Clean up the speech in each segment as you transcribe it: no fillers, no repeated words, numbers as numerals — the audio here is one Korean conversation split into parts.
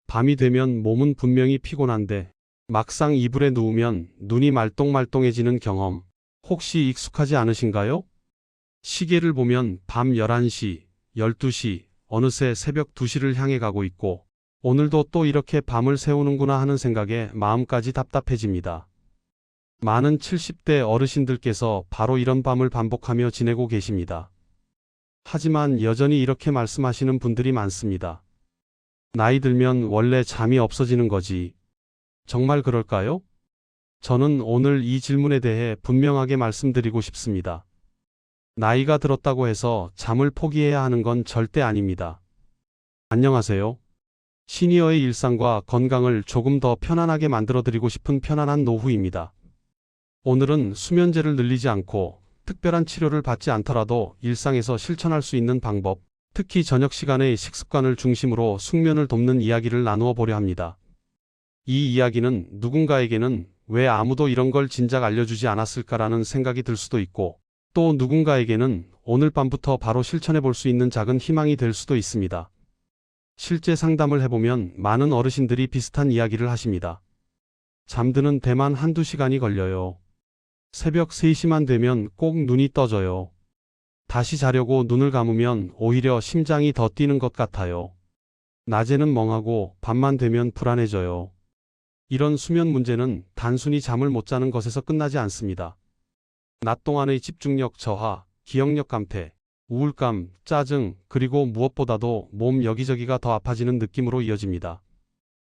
밤이 되면 몸은 분명히 피곤한데 막상 이불에 누우면 눈이 말똥말똥해지는 경험 혹시 익숙하지 않으신가요? 시계를 보면 밤 11시, 12시, 어느새 새벽 2시를 향해 가고 있고 오늘도 또 이렇게 밤을 새우는구나 하는 생각에 마음까지 답답해집니다. 많은 70대 어르신들께서 바로 이런 밤을 반복하며 지내고 계십니다. 하지만 여전히 이렇게 말씀하시는 분들이 많습니다. 나이 들면 원래 잠이 없어지는 거지. 정말 그럴까요? 저는 오늘 이 질문에 대해 분명하게 말씀드리고 싶습니다. 나이가 들었다고 해서 잠을 포기해야 하는 건 절대 아닙니다. 안녕하세요. 시니어의 일상과 건강을 조금 더 편안하게 만들어드리고 싶은 편안한 노후입니다. 오늘은 수면제를 늘리지 않고 특별한 치료를 받지 않더라도 일상에서 실천할 수 있는 방법, 특히 저녁 시간의 식습관을 중심으로 숙면을 돕는 이야기를 나누어 보려 합니다. 이 이야기는 누군가에게는 왜 아무도 이런 걸 진작 알려주지 않았을까라는 생각이 들 수도 있고, 또 누군가에게는 오늘 밤부터 바로 실천해 볼 수 있는 작은 희망이 될 수도 있습니다. 실제 상담을 해보면 많은 어르신들이 비슷한 이야기를 하십니다. 잠드는 데만 한두 시간이 걸려요. 새벽 3시만 되면 꼭 눈이 떠져요. 다시 자려고 눈을 감으면 오히려 심장이 더 뛰는 것 같아요. 낮에는 멍하고 밤만 되면 불안해져요. 이런 수면 문제는 단순히 잠을 못 자는 것에서 끝나지 않습니다. 낮 동안의 집중력 저하, 기억력 감퇴, 우울감, 짜증, 그리고 무엇보다도 몸 여기저기가 더 아파지는 느낌으로 이어집니다.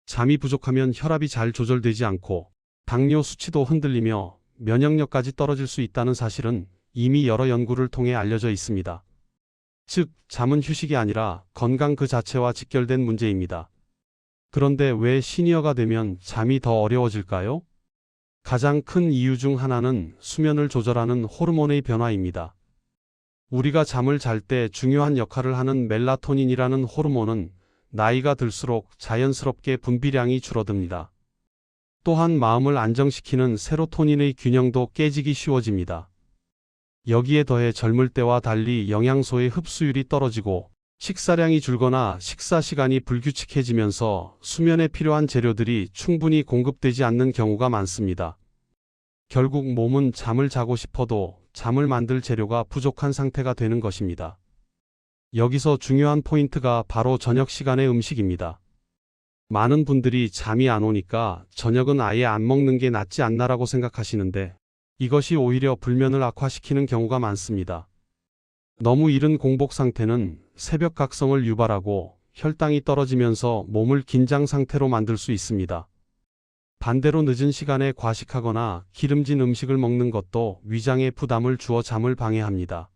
잠이 부족하면 혈압이 잘 조절되지 않고 당뇨 수치도 흔들리며 면역력까지 떨어질 수 있다는 사실은 이미 여러 연구를 통해 알려져 있습니다. 즉, 잠은 휴식이 아니라 건강 그 자체와 직결된 문제입니다. 그런데 왜 시니어가 되면 잠이 더 어려워질까요? 가장 큰 이유 중 하나는 수면을 조절하는 호르몬의 변화입니다. 우리가 잠을 잘 때 중요한 역할을 하는 멜라토닌이라는 호르몬은 나이가 들수록 자연스럽게 분비량이 줄어듭니다. 또한 마음을 안정시키는 세로토닌의 균형도 깨지기 쉬워집니다. 여기에 더해 젊을 때와 달리 영양소의 흡수율이 떨어지고 식사량이 줄거나 식사 시간이 불규칙해지면서 수면에 필요한 재료들이 충분히 공급되지 않는 경우가 많습니다. 결국 몸은 잠을 자고 싶어도 잠을 만들 재료가 부족한 상태가 되는 것입니다. 여기서 중요한 포인트가 바로 저녁 시간의 음식입니다. 많은 분들이 잠이 안 오니까 저녁은 아예 안 먹는 게 낫지 않나라고 생각하시는데 이것이 오히려 불면을 악화시키는 경우가 많습니다. 너무 이른 공복 상태는 새벽 각성을 유발하고 혈당이 떨어지면서 몸을 긴장 상태로 만들 수 있습니다. 반대로 늦은 시간에 과식하거나 기름진 음식을 먹는 것도 위장에 부담을 주어 잠을 방해합니다.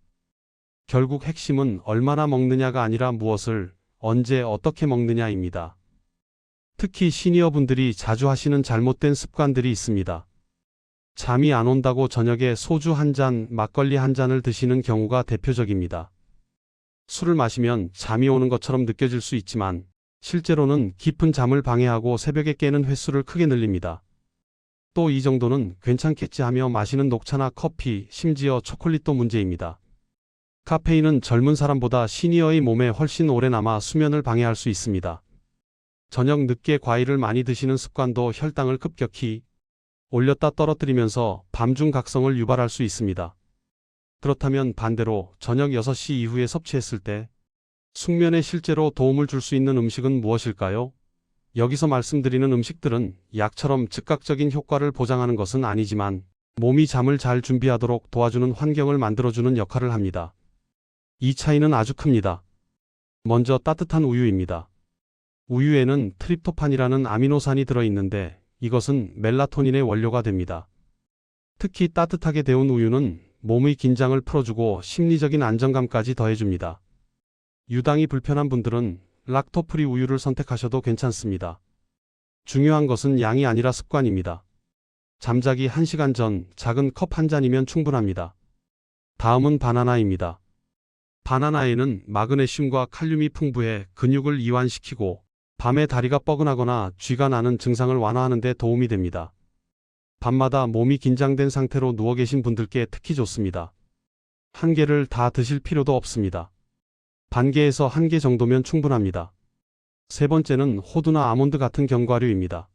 결국 핵심은 얼마나 먹느냐가 아니라 무엇을, 언제, 어떻게 먹느냐입니다. 특히 시니어분들이 자주 하시는 잘못된 습관들이 있습니다. 잠이 안 온다고 저녁에 소주 한 잔, 막걸리 한 잔을 드시는 경우가 대표적입니다. 술을 마시면 잠이 오는 것처럼 느껴질 수 있지만 실제로는 깊은 잠을 방해하고 새벽에 깨는 횟수를 크게 늘립니다. 또 이 정도는 괜찮겠지 하며 마시는 녹차나 커피, 심지어 초콜릿도 문제입니다. 카페인은 젊은 사람보다 시니어의 몸에 훨씬 오래 남아 수면을 방해할 수 있습니다. 저녁 늦게 과일을 많이 드시는 습관도 혈당을 급격히 올렸다 떨어뜨리면서 밤중 각성을 유발할 수 있습니다. 그렇다면 반대로 저녁 6시 이후에 섭취했을 때 숙면에 실제로 도움을 줄 수 있는 음식은 무엇일까요? 여기서 말씀드리는 음식들은 약처럼 즉각적인 효과를 보장하는 것은 아니지만 몸이 잠을 잘 준비하도록 도와주는 환경을 만들어주는 역할을 합니다. 이 차이는 아주 큽니다. 먼저 따뜻한 우유입니다. 우유에는 트립토판이라는 아미노산이 들어있는데 이것은 멜라토닌의 원료가 됩니다. 특히 따뜻하게 데운 우유는 몸의 긴장을 풀어주고 심리적인 안정감까지 더해줍니다. 유당이 불편한 분들은 락토프리 우유를 선택하셔도 괜찮습니다. 중요한 것은 양이 아니라 습관입니다. 잠자기 1시간 전 작은 컵 한 잔이면 충분합니다. 다음은 바나나입니다. 바나나에는 마그네슘과 칼륨이 풍부해 근육을 이완시키고 밤에 다리가 뻐근하거나 쥐가 나는 증상을 완화하는 데 도움이 됩니다. 밤마다 몸이 긴장된 상태로 누워 계신 분들께 특히 좋습니다. 한 개를 다 드실 필요도 없습니다. 반 개에서 한 개 정도면 충분합니다. 세 번째는 호두나 아몬드 같은 견과류입니다.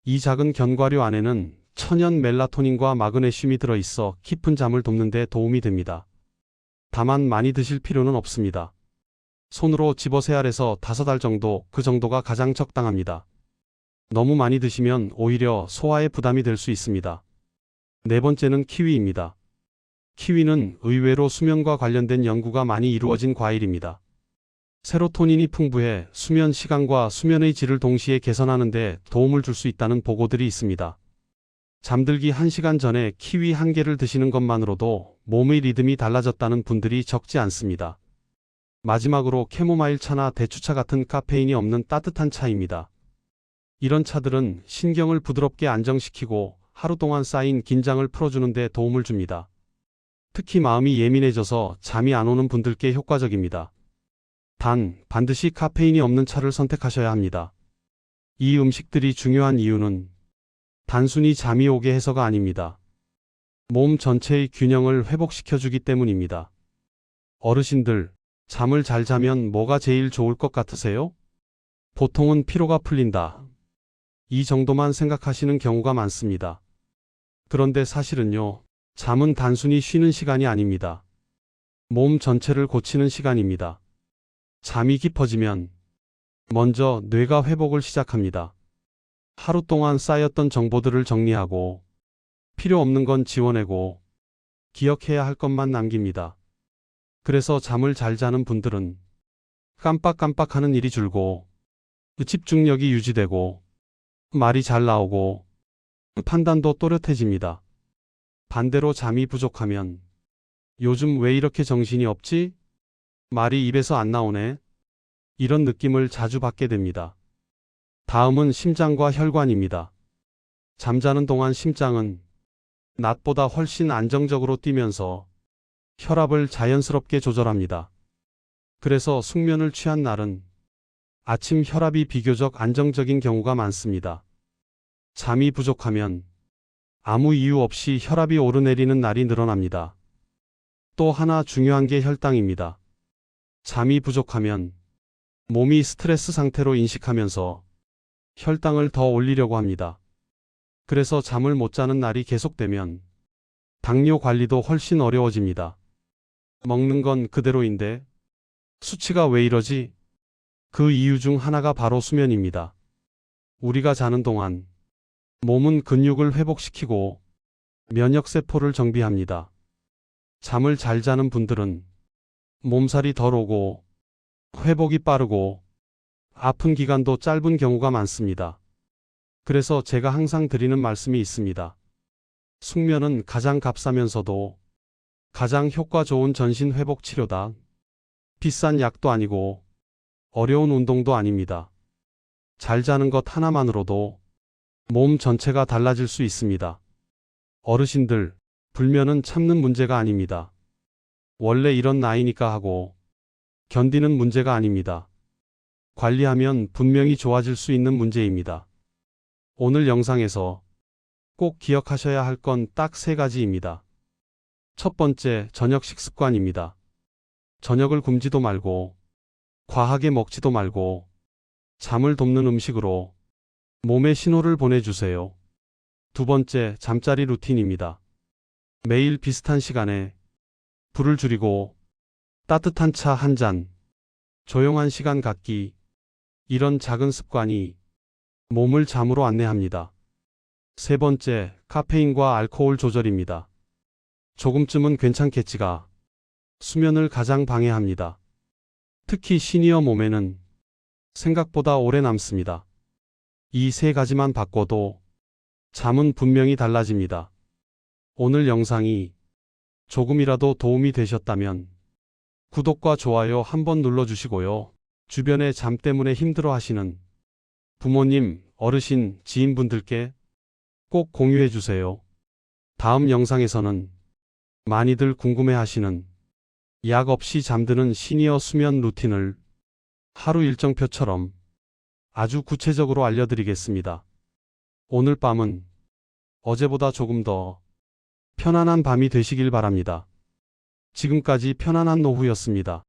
이 작은 견과류 안에는 천연 멜라토닌과 마그네슘이 들어있어 깊은 잠을 돕는 데 도움이 됩니다. 다만 많이 드실 필요는 없습니다. 손으로 집어 3알에서 5알 정도, 그 정도가 가장 적당합니다. 너무 많이 드시면 오히려 소화에 부담이 될 수 있습니다. 네 번째는 키위입니다. 키위는 의외로 수면과 관련된 연구가 많이 이루어진 과일입니다. 세로토닌이 풍부해 수면 시간과 수면의 질을 동시에 개선하는 데 도움을 줄 수 있다는 보고들이 있습니다. 잠들기 1시간 전에 키위 1개를 드시는 것만으로도 몸의 리듬이 달라졌다는 분들이 적지 않습니다. 마지막으로 캐모마일 차나 대추차 같은 카페인이 없는 따뜻한 차입니다. 이런 차들은 신경을 부드럽게 안정시키고 하루 동안 쌓인 긴장을 풀어주는 데 도움을 줍니다. 특히 마음이 예민해져서 잠이 안 오는 분들께 효과적입니다. 단, 반드시 카페인이 없는 차를 선택하셔야 합니다. 이 음식들이 중요한 이유는 단순히 잠이 오게 해서가 아닙니다. 몸 전체의 균형을 회복시켜주기 때문입니다. 어르신들, 잠을 잘 자면 뭐가 제일 좋을 것 같으세요? 보통은 피로가 풀린다. 이 정도만 생각하시는 경우가 많습니다. 그런데 사실은요, 잠은 단순히 쉬는 시간이 아닙니다. 몸 전체를 고치는 시간입니다. 잠이 깊어지면 먼저 뇌가 회복을 시작합니다. 하루 동안 쌓였던 정보들을 정리하고 필요 없는 건 지워내고 기억해야 할 것만 남깁니다. 그래서 잠을 잘 자는 분들은 깜빡깜빡하는 일이 줄고 집중력이 유지되고 말이 잘 나오고 판단도 또렷해집니다. 반대로 잠이 부족하면 요즘 왜 이렇게 정신이 없지? 말이 입에서 안 나오네. 이런 느낌을 자주 받게 됩니다. 다음은 심장과 혈관입니다. 잠자는 동안 심장은 낮보다 훨씬 안정적으로 뛰면서 혈압을 자연스럽게 조절합니다. 그래서 숙면을 취한 날은 아침 혈압이 비교적 안정적인 경우가 많습니다. 잠이 부족하면 아무 이유 없이 혈압이 오르내리는 날이 늘어납니다. 또 하나 중요한 게 혈당입니다. 잠이 부족하면 몸이 스트레스 상태로 인식하면서 혈당을 더 올리려고 합니다. 그래서 잠을 못 자는 날이 계속되면 당뇨 관리도 훨씬 어려워집니다. 먹는 건 그대로인데 수치가 왜 이러지? 그 이유 중 하나가 바로 수면입니다. 우리가 자는 동안 몸은 근육을 회복시키고 면역세포를 정비합니다. 잠을 잘 자는 분들은 몸살이 덜 오고 회복이 빠르고 아픈 기간도 짧은 경우가 많습니다. 그래서 제가 항상 드리는 말씀이 있습니다. 숙면은 가장 값싸면서도 가장 효과 좋은 전신 회복 치료다. 비싼 약도 아니고 어려운 운동도 아닙니다. 잘 자는 것 하나만으로도 몸 전체가 달라질 수 있습니다. 어르신들, 불면은 참는 문제가 아닙니다. 원래 이런 나이니까 하고 견디는 문제가 아닙니다. 관리하면 분명히 좋아질 수 있는 문제입니다. 오늘 영상에서 꼭 기억하셔야 할 건 딱 3가지입니다. 첫 번째, 저녁 식습관입니다. 저녁을 굶지도 말고 과하게 먹지도 말고 잠을 돕는 음식으로 몸에 신호를 보내주세요. 두 번째, 잠자리 루틴입니다. 매일 비슷한 시간에 불을 줄이고 따뜻한 차 1잔, 조용한 시간 갖기, 이런 작은 습관이 몸을 잠으로 안내합니다. 세 번째, 카페인과 알코올 조절입니다. 조금쯤은 괜찮겠지가 수면을 가장 방해합니다. 특히 시니어 몸에는 생각보다 오래 남습니다. 이 3가지만 바꿔도 잠은 분명히 달라집니다. 오늘 영상이 조금이라도 도움이 되셨다면 구독과 좋아요 한번 눌러주시고요. 주변에 잠 때문에 힘들어 하시는 부모님, 어르신, 지인분들께 꼭 공유해 주세요. 다음 영상에서는 많이들 궁금해 하시는 약 없이 잠드는 시니어 수면 루틴을 하루 일정표처럼 아주 구체적으로 알려드리겠습니다. 오늘 밤은 어제보다 조금 더 편안한 밤이 되시길 바랍니다. 지금까지 편안한 노후였습니다.